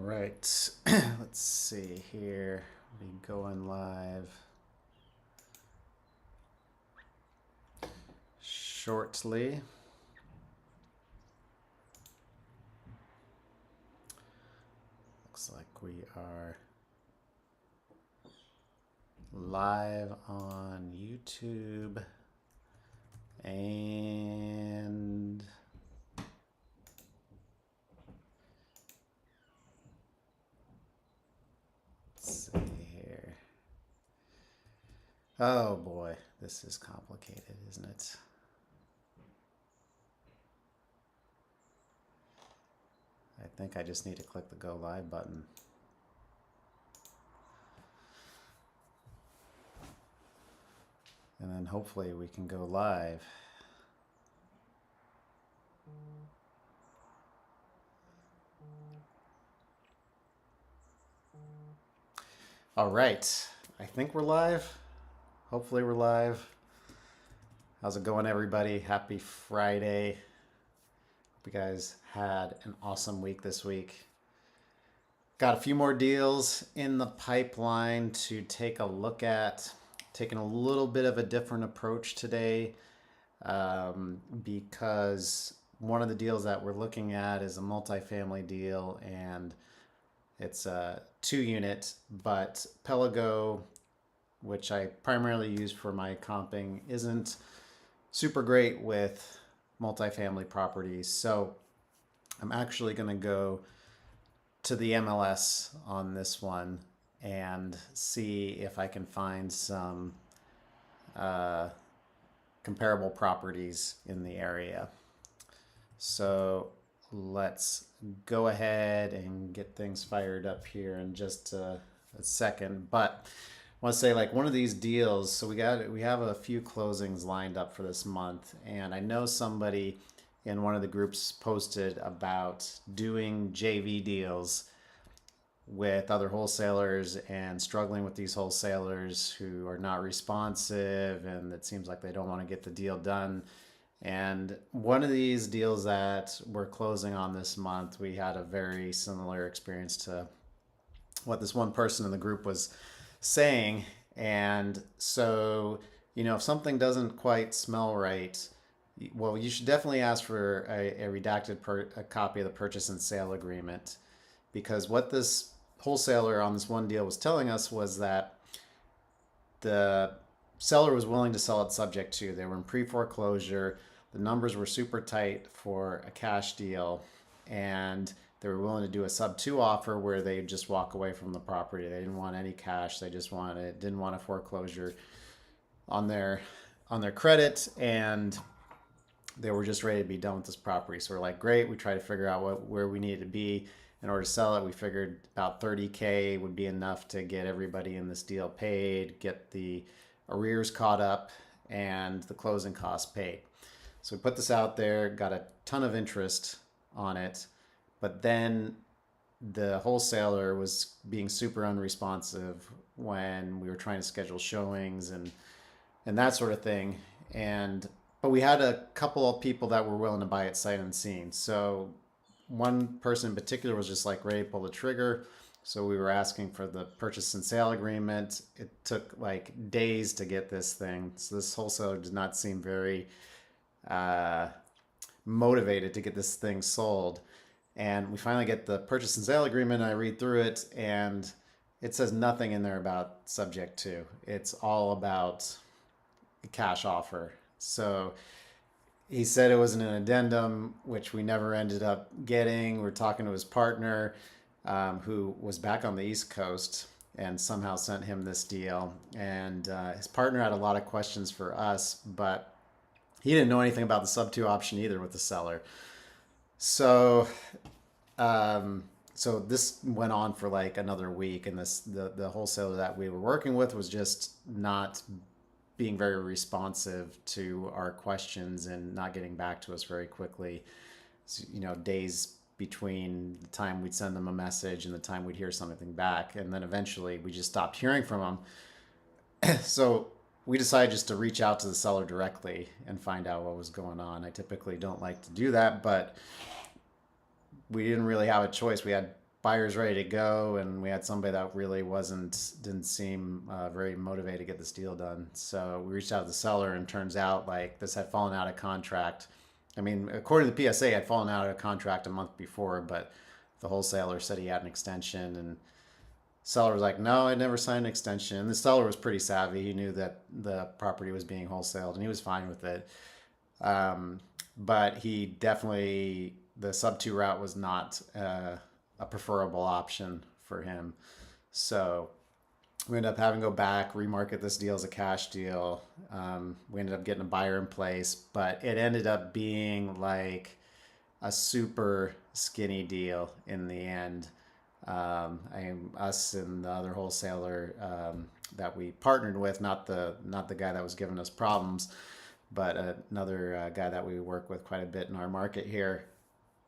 right, let's see here. We going live shortly. Looks like we are live on YouTube and let's see here. Oh boy, this is complicated, isn't it? I think I just need to click the go live button. And then hopefully we can go live. All right, I think we're live. Hopefully we're live. How's it going, everybody? Happy Friday. Hope you guys had an awesome week this week. Got a few more deals in the pipeline to take a look at. Taking a little bit of a different approach today because one of the deals that we're looking at is a multifamily deal, and it's a 2-unit, but Pelago, which I primarily use for my comping, isn't super great with multifamily properties. So I'm actually going to go to the MLS on this one and see if I can find some comparable properties in the area. So let's go ahead and get things fired up here in just a second. But I want to say, like, one of these deals, so we have a few closings lined up for this month, and I know somebody in one of the groups posted about doing JV deals with other wholesalers and struggling with these wholesalers who are not responsive, and it seems like they don't want to get the deal done. And one of these deals that we're closing on this month, we had a very similar experience to what this one person in the group was saying. And so, if something doesn't quite smell right, well, you should definitely ask for a redacted a copy of the purchase and sale agreement, because what this wholesaler on this one deal was telling us was that the seller was willing to sell it subject to. They were in pre-foreclosure. The numbers were super tight for a cash deal, and they were willing to do a sub-2 offer where they just walk away from the property. They didn't want any cash. They just didn't want a foreclosure on their credit, and they were just ready to be done with this property. So we're like, great. We tried to figure out where we needed to be in order to sell it. We figured about $30K would be enough to get everybody in this deal paid, get the arrears caught up, and the closing costs paid. So we put this out there, got a ton of interest on it, but then the wholesaler was being super unresponsive when we were trying to schedule showings and that sort of thing. But we had a couple of people that were willing to buy it sight unseen. So one person in particular was just like ready to pull the trigger. So we were asking for the purchase and sale agreement. It took like days to get this thing. So this wholesaler did not seem very motivated to get this thing sold. And we finally get the purchase and sale agreement. And I read through it, and it says nothing in there about subject to. It's all about a cash offer. So he said it was an addendum, which we never ended up getting. We're talking to his partner, who was back on the East Coast, and somehow sent him this deal. And his partner had a lot of questions for us, but he didn't know anything about the sub-2 option either with the seller. So so this went on for like another week, and the wholesaler that we were working with was just not being very responsive to our questions and not getting back to us very quickly. So, days between the time we'd send them a message and the time we'd hear something back. And then eventually we just stopped hearing from them. So we decided just to reach out to the seller directly and find out what was going on. I typically don't like to do that, but we didn't really have a choice. We had buyers ready to go, and we had somebody that really didn't seem very motivated to get this deal done. So we reached out to the seller, and turns out like this had fallen out of contract. I mean, according to the PSA, it had fallen out of contract a month before, but the wholesaler said he had an extension, and seller was like, no, I never signed an extension. And the seller was pretty savvy. He knew that the property was being wholesaled, and he was fine with it. But he definitely, the sub 2 route was not a preferable option for him. So we ended up having to go back, remarket this deal as a cash deal. We ended up getting a buyer in place, but it ended up being like a super skinny deal in the end. Us and the other wholesaler that we partnered with, not the guy that was giving us problems, but another guy that we work with quite a bit in our market here.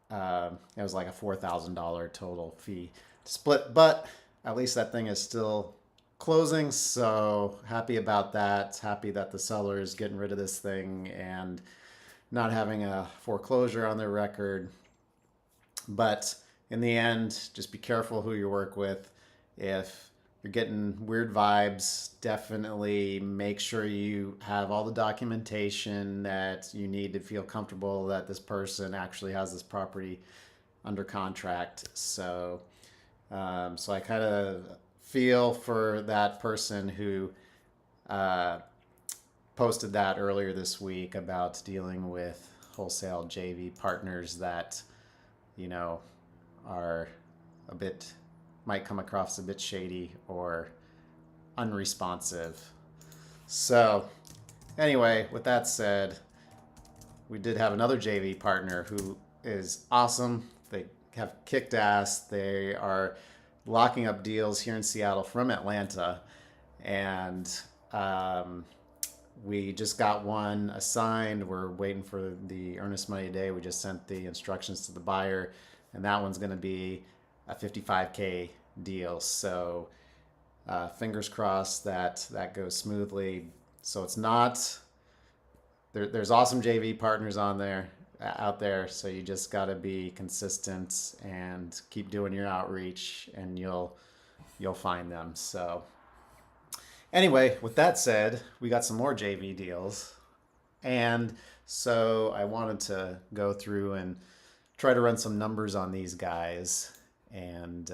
It was like a $4,000 total fee to split, but at least that thing is still closing. So happy about that. Happy that the seller is getting rid of this thing and not having a foreclosure on their record. But in the end, just be careful who you work with. If you're getting weird vibes, definitely make sure you have all the documentation that you need to feel comfortable that this person actually has this property under contract. So I kind of feel for that person who posted that earlier this week about dealing with wholesale JV partners that, you know, are might come across a bit shady or unresponsive. So anyway, with that said, we did have another JV partner who is awesome. They have kicked ass. They are locking up deals here in Seattle from Atlanta. And we just got one assigned. We're waiting for the earnest money today. We just sent the instructions to the buyer, and that one's going to be a $55K deal. So fingers crossed that goes smoothly. So it's not, there's awesome JV partners out there. So you just got to be consistent and keep doing your outreach, and you'll find them. So anyway, with that said, we got some more JV deals. And so I wanted to go through and try to run some numbers on these guys and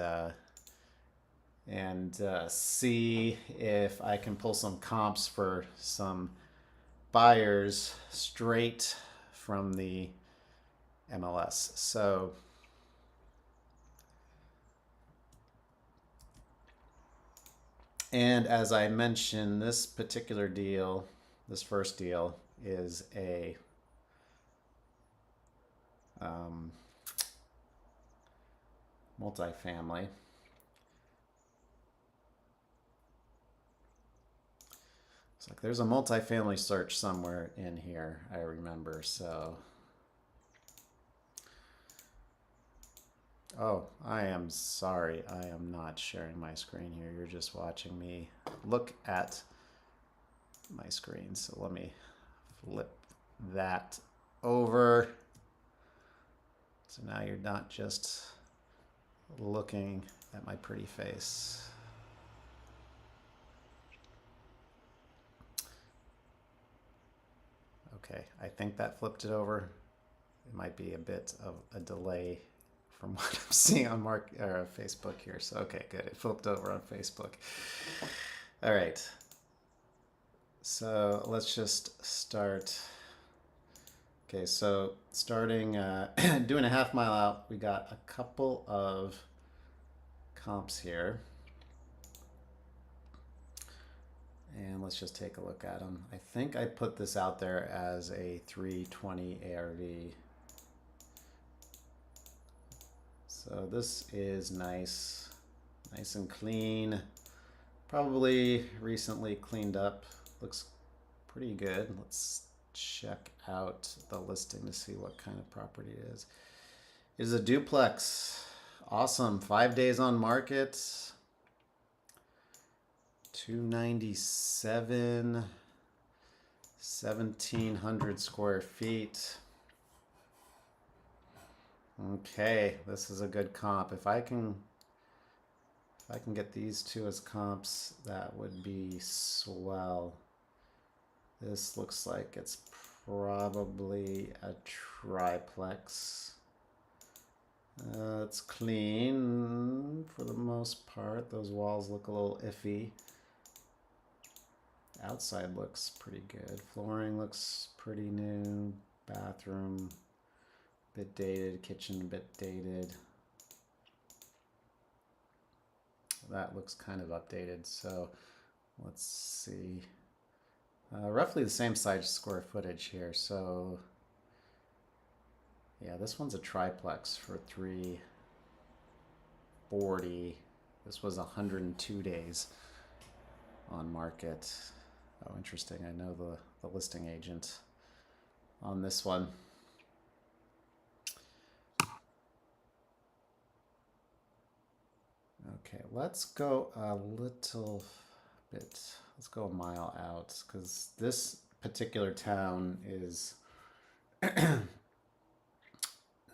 see if I can pull some comps for some buyers straight from the MLS. So and as I mentioned, this particular deal, this first deal, is a multifamily. It's like there's a multifamily search somewhere in here, I remember. So, oh, I am sorry. I am not sharing my screen here. You're just watching me look at my screen. So let me flip that over. So now you're not just looking at my pretty face. Okay, I think that flipped it over. It might be a bit of a delay from what I'm seeing on Facebook here. So, okay, good. It flipped over on Facebook. All right. So let's just start. Okay, so starting, doing a half mile out, we got a couple of comps here. And let's just take a look at them. I think I put this out there as a 320 ARV. So this is nice and clean. Probably recently cleaned up. Looks pretty good. Let's check out the listing to see what kind of property it is. It is a duplex. Awesome. 5 days on market. 297, 1,700 square feet. Okay, this is a good comp. If I can I can get these two as comps, that would be swell. This looks like it's probably a triplex. It's clean for the most part. Those walls look a little iffy. Outside looks pretty good. Flooring looks pretty new. Bathroom, a bit dated. Kitchen, a bit dated. That looks kind of updated. So let's see. Roughly the same size square footage here. So yeah, this one's a triplex for $340. This was 102 days on market. Oh, interesting. I know the listing agent on this one. Okay, let's go a little bit. Let's go a mile out because this particular town is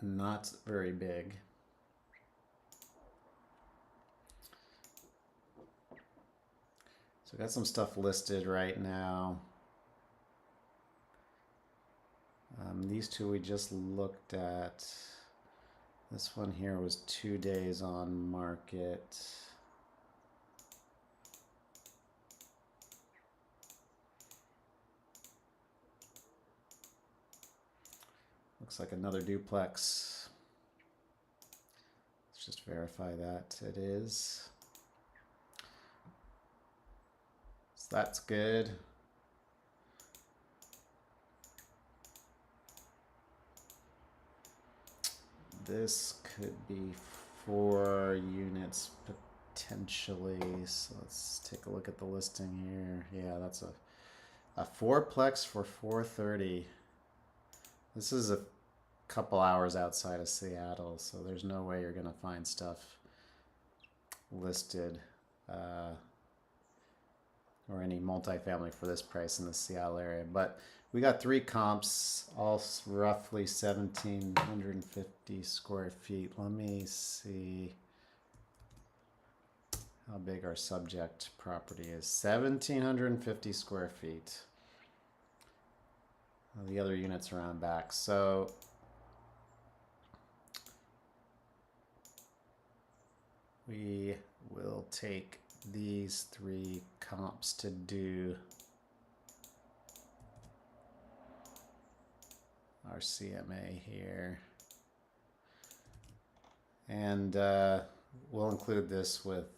not very big. So I got some stuff listed right now. These two we just looked at. This one here was 2 days on market. Looks like another duplex. Let's just verify that it is. So that's good. This could be 4 units potentially. So let's take a look at the listing here. Yeah, that's a fourplex for $430. This is a couple hours outside of Seattle, so there's no way you're gonna find stuff listed or any multifamily for this price in the Seattle area. But we got 3 comps, all roughly 1,750 square feet. Let me see how big our subject property is. 1,750 square feet. The other units around back. So we will take these 3 comps to do our CMA here. And we'll include this with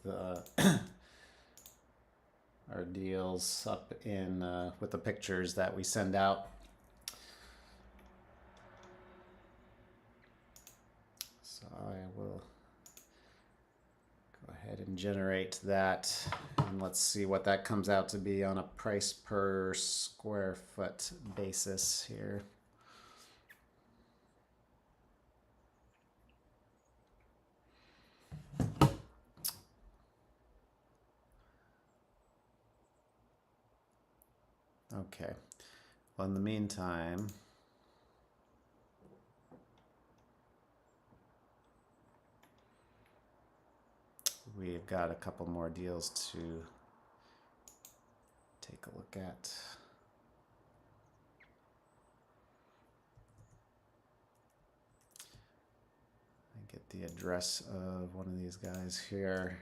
our deals up in with the pictures that we send out. So I will go ahead and generate that, and let's see what that comes out to be on a price per square foot basis here. Okay, well, in the meantime, we've got a couple more deals to take a look at. I get the address of one of these guys here.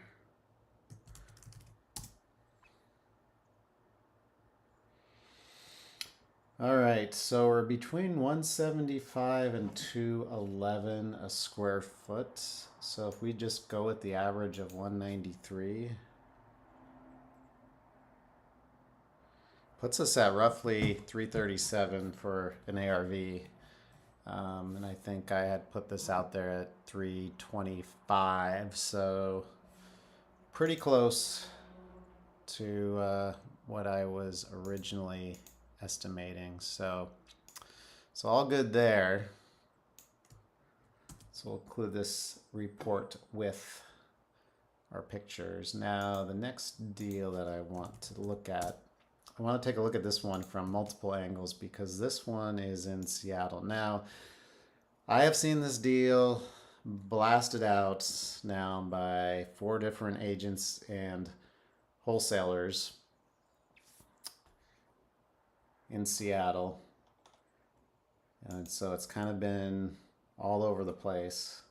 All right, so we're between 175 and 211 a square foot. So if we just go with the average of 193, puts us at roughly 337 for an ARV. And I think I had put this out there at 325, so pretty close to what I was originally estimating. So all good there. So we'll include this report with our pictures. Now the next deal that I want to look at, I want to take a look at this one from multiple angles because this one is in Seattle. Now I have seen this deal blasted out now by 4 different agents and wholesalers in Seattle. And so it's kind of been all over the place.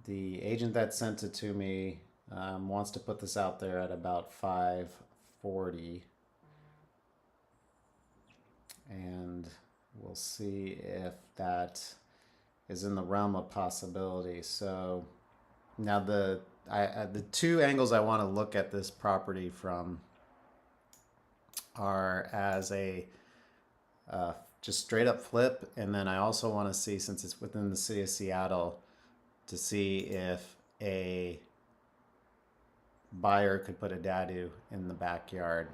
The agent that sent it to me wants to put this out there at about 540, and we'll see if that is in the realm of possibility. So now the two angles I want to look at this property from are as a just straight up flip, and then I also want to see, since it's within the city of Seattle, to see if a buyer could put a dadu in the backyard.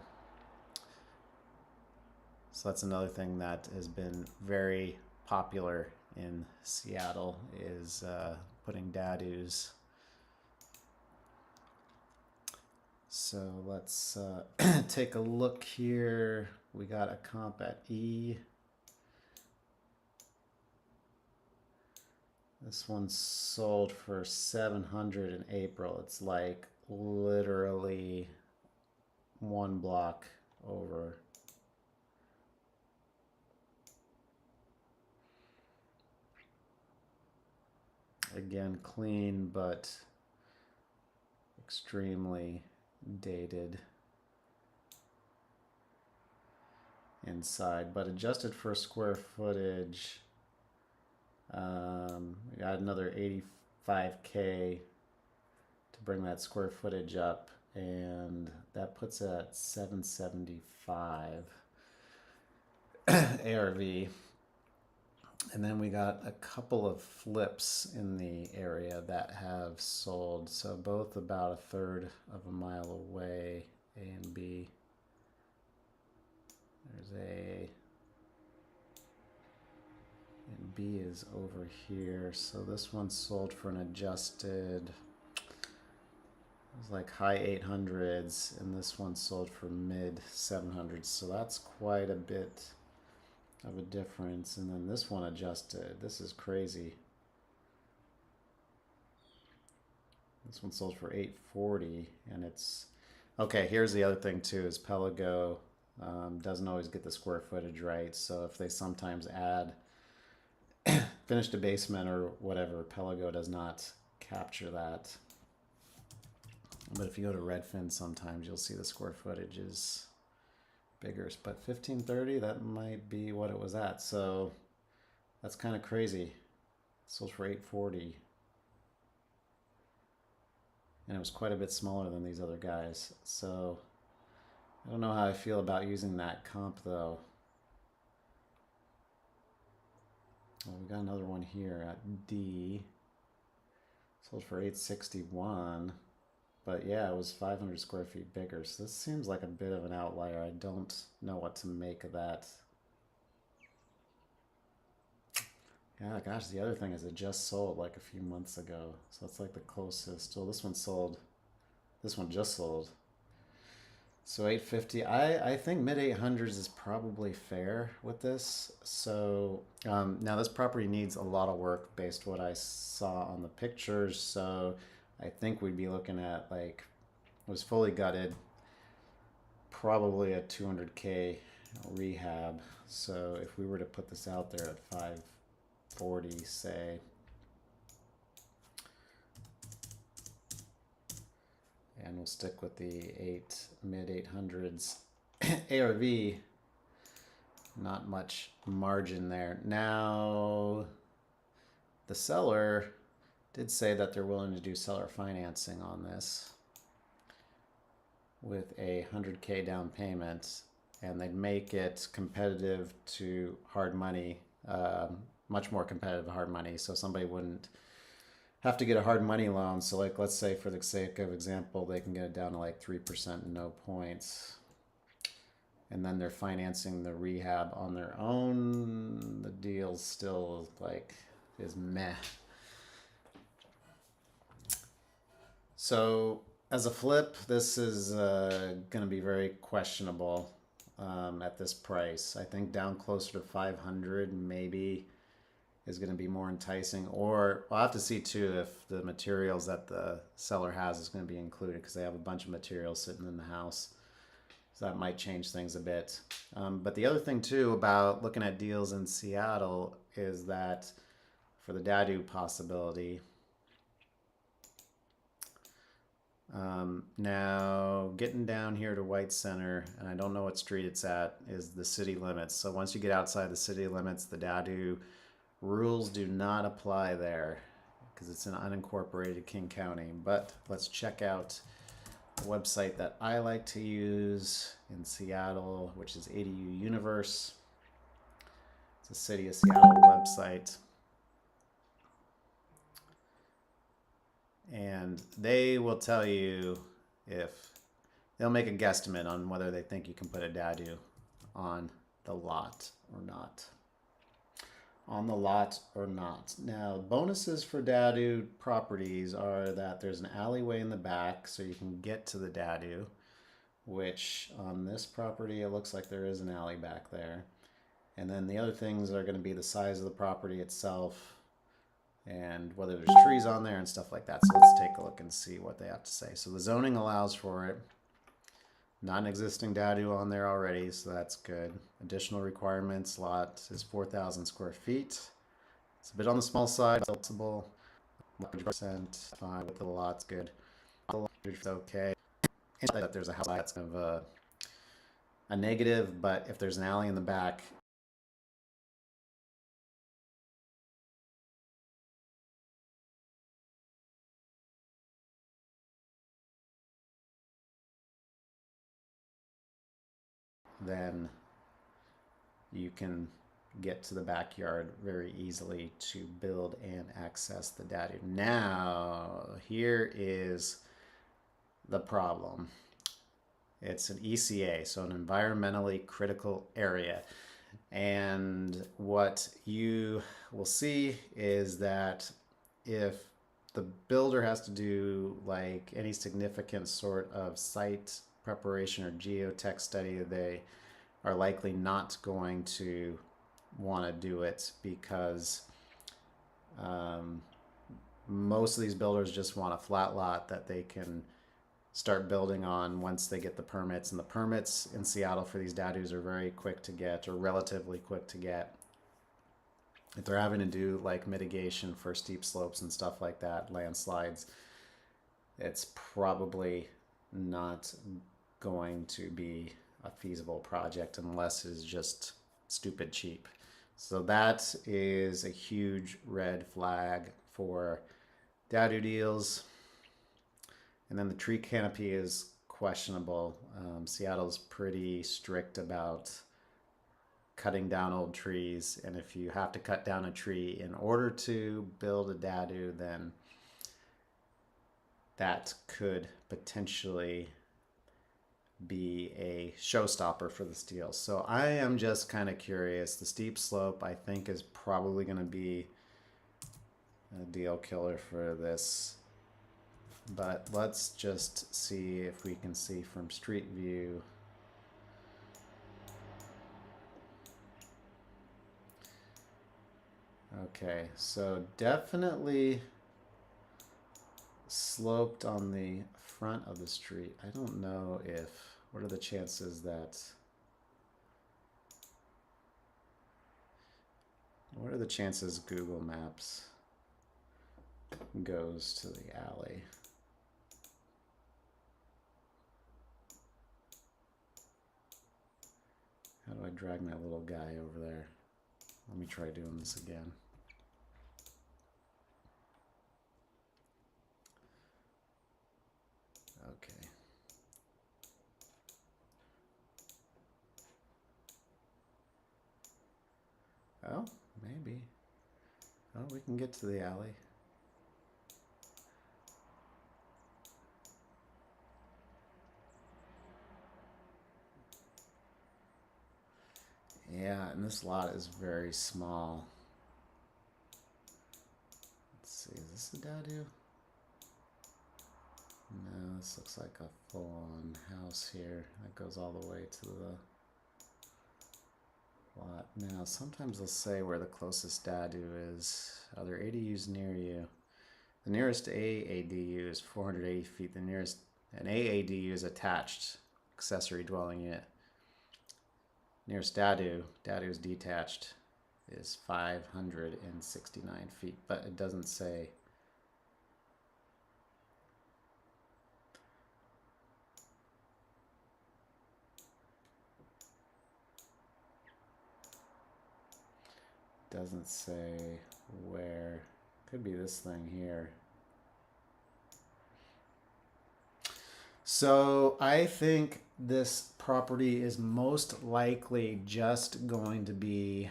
So that's another thing that has been very popular in Seattle, is putting dadus. So let's take a look here. We got a comp at E. This one sold for 700 in April. It's like literally 1 block over. Again, clean, but extremely dated inside. But adjusted for square footage, we got another 85K to bring that square footage up, and that puts it at 775 ARV. And then we got a couple of flips in the area that have sold. So both about 1/3 of a mile away, A and B. There's A. And B is over here. So this one sold for an adjusted, it was like high 800s, and this one sold for mid 700s. So that's quite a bit of a difference. And then this one adjusted. This is crazy. This one sold for 840, and it's okay. Here's the other thing too, is Pelago doesn't always get the square footage right. So if they sometimes add finished a basement or whatever, Pelago does not capture that. But if you go to Redfin, sometimes you'll see the square footage is bigger. But 1530, that might be what it was at. So that's kind of crazy. It sold for 840. And it was quite a bit smaller than these other guys. So I don't know how I feel about using that comp though. Well, we got another one here at D. Sold for 861. But yeah, it was 500 square feet bigger. So this seems like a bit of an outlier. I don't know what to make of that. Yeah, gosh, the other thing is it just sold like a few months ago. So it's like the closest. Well, this one sold. This one just sold. So 850. I think mid 800s is probably fair with this. So now this property needs a lot of work based what I saw on the pictures. So I think we'd be looking at, like, it was fully gutted, probably a 200K rehab. So if we were to put this out there at 540, say, and we'll stick with the mid 800s ARV, not much margin there. Now the seller did say that they're willing to do seller financing on this with a 100K down payment, and they'd make it competitive to hard money, much more competitive to hard money, so somebody wouldn't have to get a hard money loan. So like, let's say for the sake of example, they can get it down to like 3%, no points, and then they're financing the rehab on their own. The deal still like is meh. So as a flip, this is going to be very questionable at this price. I think down closer to 500, maybe is going to be more enticing, or I'll have to see too if the materials that the seller has is going to be included, because they have a bunch of materials sitting in the house. So that might change things a bit. But the other thing too about looking at deals in Seattle is that for the Dadu possibility, now getting down here to White Center, and I don't know what street it's at, is the city limits. So once you get outside the city limits, the Dadu rules do not apply there because it's an unincorporated King County. But let's check out a website that I like to use in Seattle, which is ADU Universe. It's a City of Seattle website. And they will tell you if they'll make a guesstimate on whether they think you can put a Dadu on the lot or not. On the lot or not. Now, bonuses for Dadu properties are that there's an alleyway in the back so you can get to the Dadu, which on this property it looks like there is an alley back there. And then the other things are going to be the size of the property itself and whether there's trees on there and stuff like that. So let's take a look and see what they have to say. So the zoning allows for it. Not an existing Dadu on there already, so that's good. Additional requirements, lot is 4,000 square feet. It's a bit on the small side, buildable. 100% fine with the lot's good. Okay. That there's a house that's kind of a negative, but if there's an alley in the back, then you can get to the backyard very easily to build and access the Dadu. Now, here is the problem. It's an ECA, so an environmentally critical area. And what you will see is that if the builder has to do like any significant sort of site preparation or geotech study, they are likely not going to want to do it because most of these builders just want a flat lot that they can start building on once they get the permits. And the permits in Seattle for these Dadus are very quick to get, or relatively quick to get. If they're having to do like mitigation for steep slopes and stuff like that, landslides, it's probably not going to be a feasible project unless it's just stupid cheap. So that is a huge red flag for Dadu deals. And then the tree canopy is questionable. Seattle's pretty strict about cutting down old trees, and if you have to cut down a tree in order to build a Dadu, then that could potentially be a showstopper for this deal. So I am just kind of curious. The steep slope, I think, is probably going to be a deal killer for this. But let's just see if we can see from street view. Okay, so definitely sloped on the front of the street. I don't know if, what are the chances that, what are the chances Google Maps goes to the alley? How do I drag my little guy over there? Let me try doing this again. Okay. Oh, maybe. Oh, we can get to the alley. Yeah, and this lot is very small. Let's see, is this the Dadu? No, this looks like a full-on house here that goes all the way to the lot. Now, sometimes they'll say where the closest DADU is. Are there ADUs near you? The nearest AADU is 480 feet. The nearest an AADU is attached accessory dwelling unit. Nearest DADU is detached, is 569 feet, but it doesn't say. Doesn't say where. Could be this thing here. So I think this property is most likely just going to be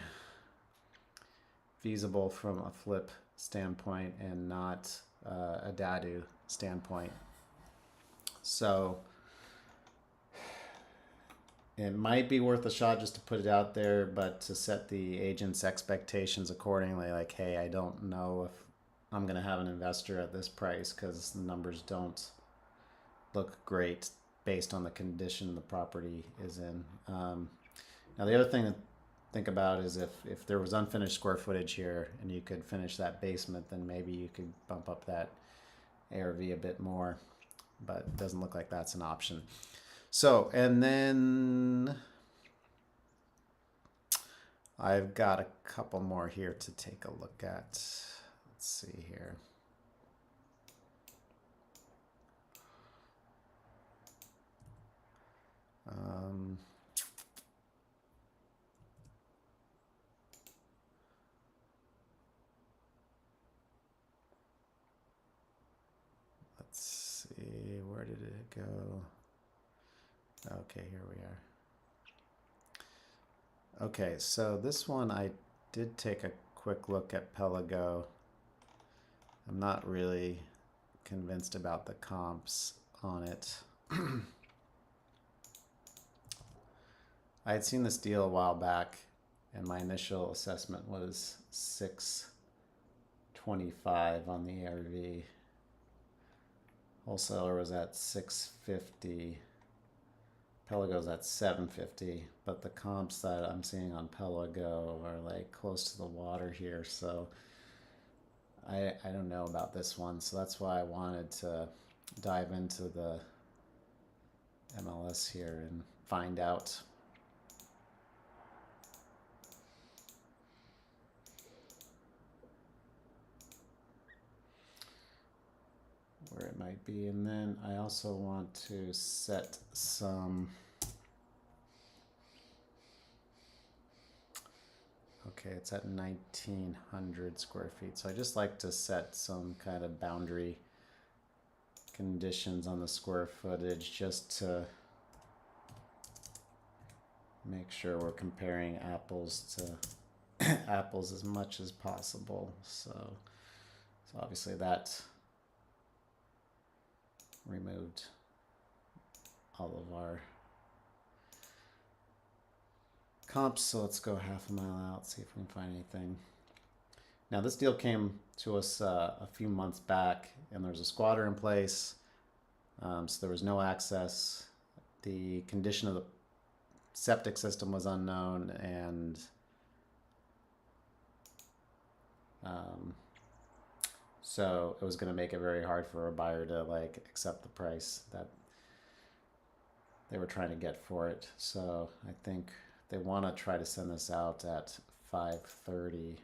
feasible from a flip standpoint and not a DADU standpoint. So it might be worth a shot just to put it out there, but to set the agent's expectations accordingly, like, hey, I don't know if I'm going to have an investor at this price because the numbers don't look great based on the condition the property is in. Now, the other thing to think about is if there was unfinished square footage here and you could finish that basement, then maybe you could bump up that ARV a bit more, but it doesn't look like that's an option. So, and then I've got a couple more here to take a look at. Let's see here. Let's see, where did it go? Okay, here we are. Okay, so this one I did take a quick look at Pelago. I'm not really convinced about the comps on it. I had seen this deal a while back, and my initial assessment was 625 on the ARV. Wholesaler was at 650. Pelago's at 750, but the comps that I'm seeing on Pelago are like close to the water here, so I don't know about this one. So that's why I wanted to dive into the MLS here and find out. Where it might be. And then I also want to set some, okay, it's at 1900 square feet. So I just like to set some kind of boundary conditions on the square footage just to make sure we're comparing apples to apples as much as possible. So obviously that removed all of our comps, so let's go half a mile out, see if we can find anything. Now this deal came to us a few months back, and there was a squatter in place, so there was no access. The condition of the septic system was unknown, and so it was going to make it very hard for a buyer to like accept the price that they were trying to get for it. So I think they want to try to send this out at 5:30.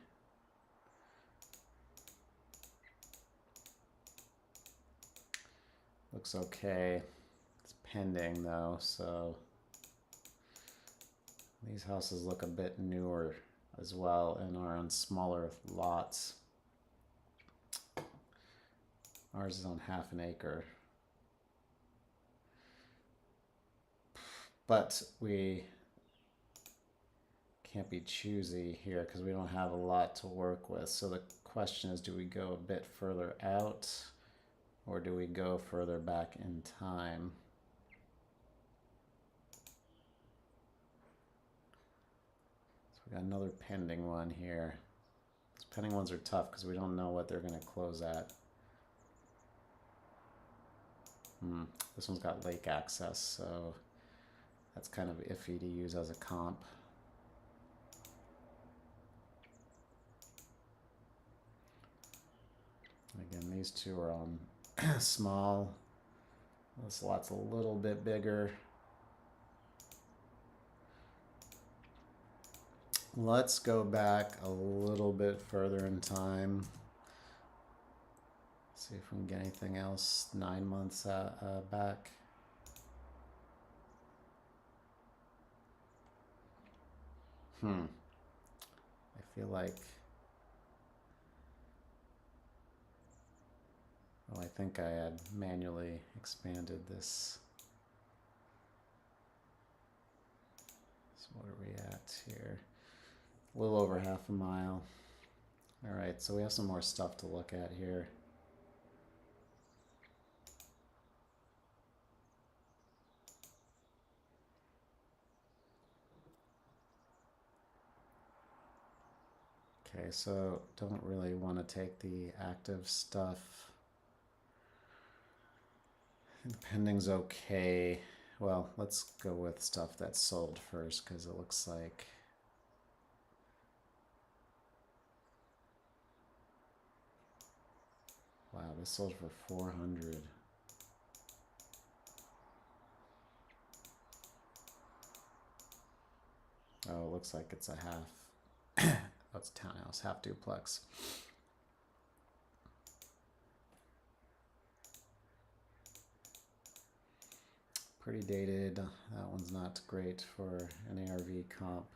Looks okay. It's pending though, so these houses look a bit newer as well and are on smaller lots. Ours is on half an acre. But we can't be choosy here because we don't have a lot to work with. So the question is, do we go a bit further out or do we go further back in time? So we got another pending one here. These pending ones are tough because we don't know what they're going to close at. This one's got lake access, so that's kind of iffy to use as a comp. these two are on small. This lot's a little bit bigger. Let's go back a little bit further in time. See if we can get anything else 9 months back. I feel like, oh, I think I had manually expanded this. So what are we at here? A little over half a mile. All right, so we have some more stuff to look at here. Okay, so don't really want to take the active stuff. The pending's okay. Well, let's go with stuff that's sold first because it looks like wow, this sold for 400. Oh, it looks like it's a half. That's a townhouse, half duplex. Pretty dated. That one's not great for an ARV comp.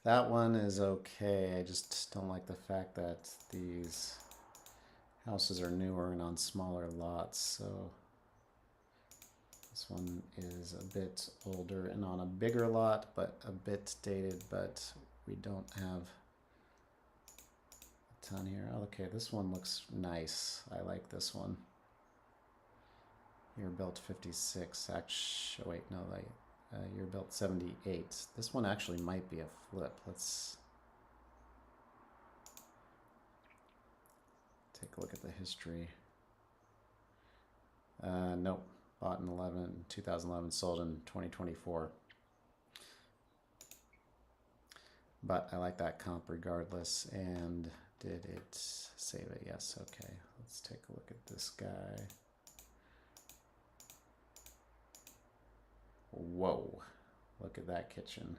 That one is okay. I just don't like the fact that these houses are newer and on smaller lots. So this one is a bit older and on a bigger lot, but a bit dated, but we don't have a ton here. Okay, this one looks nice. I like this one. Year built 56. Actually, oh wait, no, year built 78. This one actually might be a flip. Let's take a look at the history. Nope. Bought in 2011, sold in 2024. But I like that comp regardless. And did it save it? Yes. Okay. Let's take a look at this guy. Whoa. Look at that kitchen.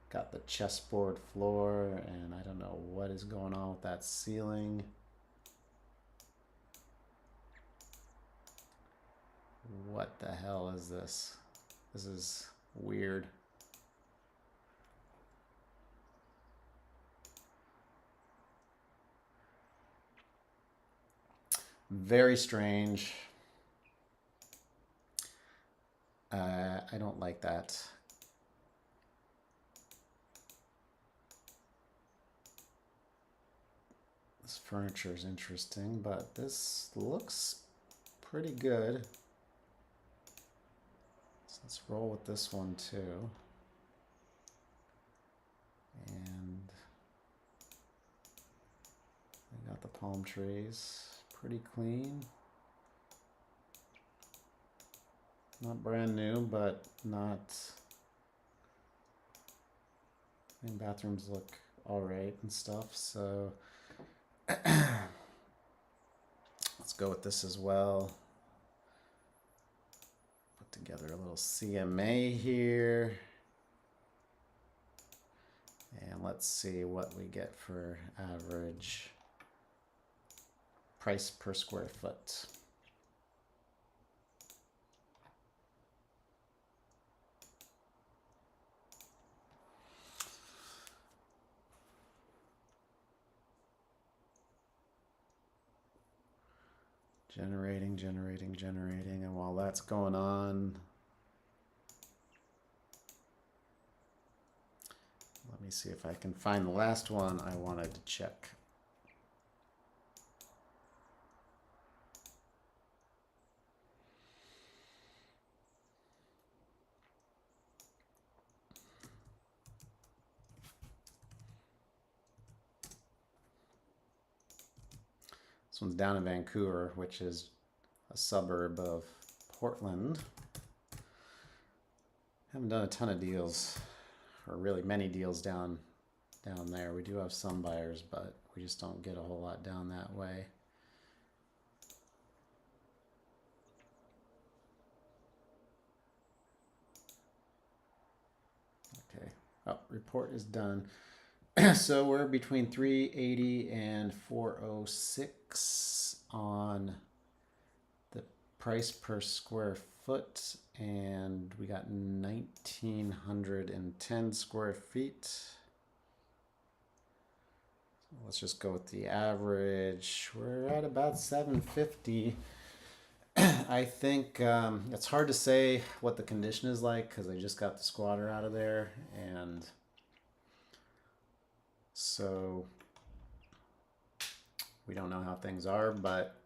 Got the chessboard floor, and I don't know what is going on with that ceiling. What the hell is this? This is weird. Very strange. I don't like that. This furniture is interesting, but this looks pretty good. So let's roll with this one too. And I got the palm trees, pretty clean. Not brand new, but not. I mean, bathrooms look all right and stuff. So let's go with this as well. Put together a little CMA here. And let's see what we get for average price per square foot. Generating, and while that's going on, let me see if I can find the last one I wanted to check. This one's down in Vancouver, which is a suburb of Portland. Haven't done a ton of deals, or really many deals down there. We do have some buyers, but we just don't get a whole lot down that way. Oh, report is done. So we're between 380 and 406 on the price per square foot, and we got 1910 square feet. Let's just go with the average. We're at about 750. I think it's hard to say what the condition is like because I just got the squatter out of there, and so we don't know how things are, but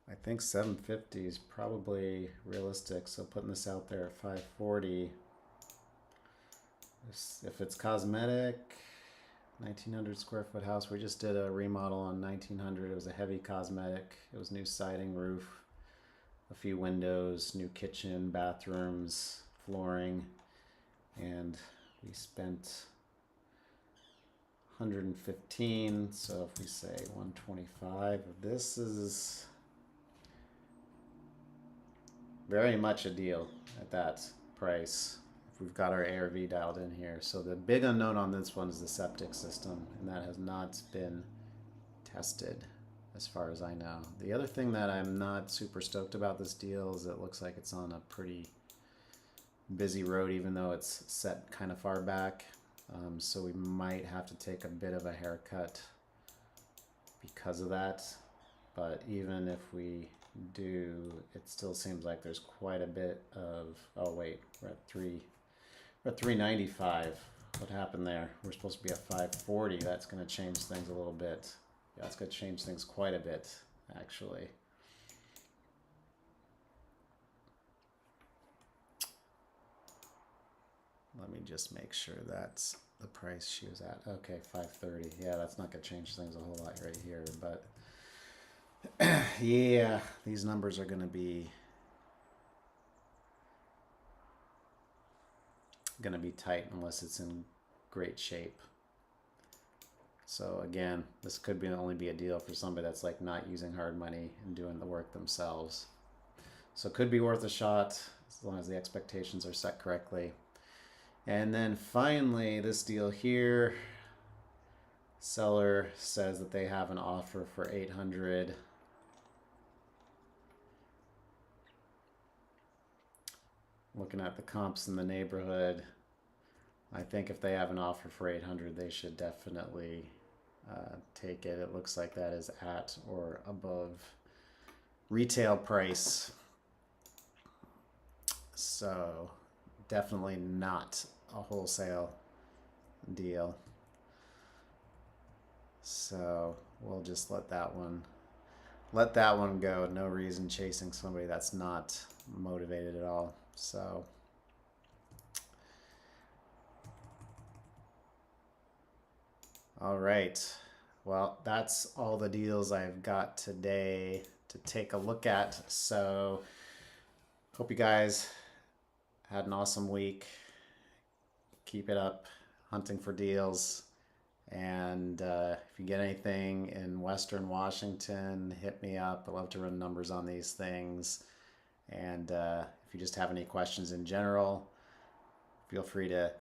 I think 750 is probably realistic. So putting this out there at 540, if it's cosmetic, 1900 square foot house. We just did a remodel on 1900. It was a heavy cosmetic. It was new siding, roof, a few windows, new kitchen, bathrooms, flooring, and we spent 115. So if we say 125, this is very much a deal at that price. If we've got our ARV dialed in here. So the big unknown on this one is the septic system, and that has not been tested as far as I know. The other thing that I'm not super stoked about this deal is it looks like it's on a pretty busy road, even though it's set kind of far back. So we might have to take a bit of a haircut because of that. But even if we do, it still seems like there's quite a bit of, oh wait, we're at 395. What happened there? We're supposed to be at 540. That's going to change things a little bit. Yeah, it's going to change things quite a bit, actually. Let me just make sure that's the price she was at. Okay, 530. Yeah, that's not going to change things a whole lot right here, but yeah, these numbers are going to be tight unless it's in great shape. So again, this could only be a deal for somebody that's like not using hard money and doing the work themselves. So it could be worth a shot as long as the expectations are set correctly. And then finally, this deal here, seller says that they have an offer for 800. Looking at the comps in the neighborhood, I think if they have an offer for 800, they should definitely take it. It looks like that is at or above retail price. So definitely not a wholesale deal. So we'll just let that one go. No reason chasing somebody that's not motivated at all. So all right. Well, that's all the deals I've got today to take a look at. So hope you guys had an awesome week. Keep it up, hunting for deals. And if you get anything in Western Washington, hit me up. I love to run numbers on these things. And if you just have any questions in general, feel free to